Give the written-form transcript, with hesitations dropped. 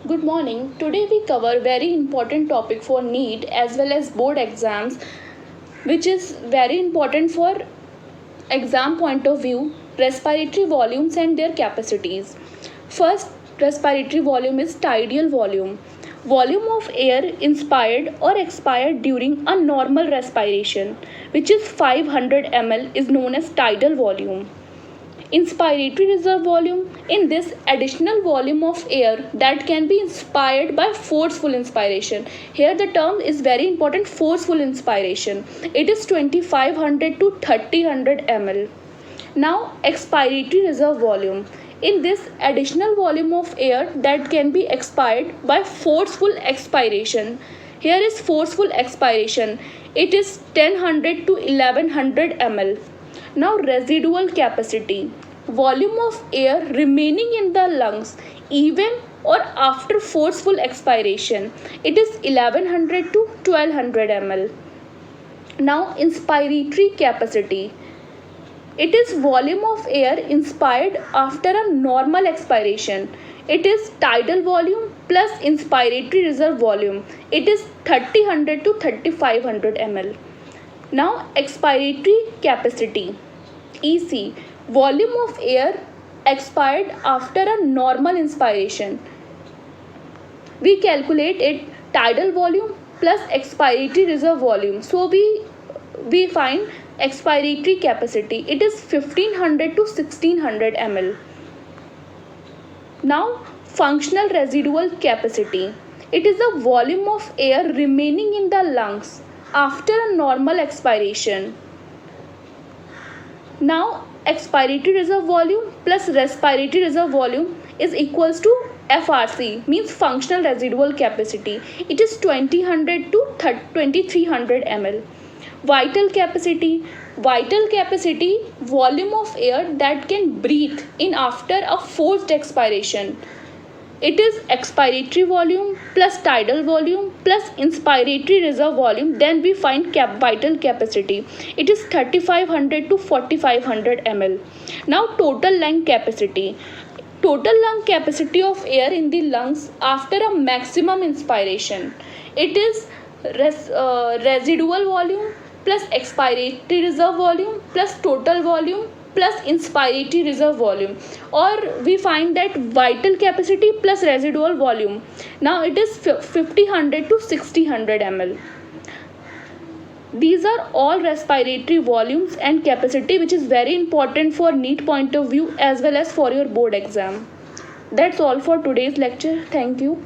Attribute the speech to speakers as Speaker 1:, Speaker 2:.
Speaker 1: Good morning. Today we cover very important topic for NEET as well as board exams, which is very important for exam point of view, respiratory volumes and their capacities. First, respiratory volume is tidal volume. Volume of air inspired or expired during a normal respiration, which is 500 ml, is known as tidal volume. Inspiratory reserve volume, in this additional volume of air that can be inspired by forceful inspiration. Here the term is very important, forceful inspiration. It is 2500 to 3000 ml. Now expiratory reserve volume, in this additional volume of air that can be expired by forceful expiration. Here is forceful expiration, it is 1000 to 1100 ml. Now residual capacity, volume of air remaining in the lungs even or after forceful expiration. It is 1100 to 1200 ml. Now inspiratory capacity, it is volume of air inspired after a normal expiration. It is tidal volume plus inspiratory reserve volume. It is 3000 to 3500 ml. Now expiratory capacity, EC, volume of air expired after a normal inspiration. We calculate it tidal volume plus expiratory reserve volume. So we find expiratory capacity. It is 1500 to 1600 ml. Now functional residual capacity. It is the volume of air remaining in the lungs after a normal expiration. Now expiratory reserve volume plus respiratory reserve volume is equals to FRC, means functional residual capacity. It is 2000 to 2300 ml. Vital capacity, volume of air that can breathe in after a forced expiration. It is expiratory volume plus tidal volume plus inspiratory reserve volume. Then we find vital capacity. It is 3500 to 4500 ml. Now total lung capacity. Total lung capacity of air in the lungs after a maximum inspiration. It is residual volume plus expiratory reserve volume plus total volume plus inspiratory reserve volume, or we find that vital capacity plus residual volume. Now it is 5000 to 6000 ml. These are all respiratory volumes and capacity, which is very important for NEET point of view as well as for your board exam. That's all for today's lecture. Thank you.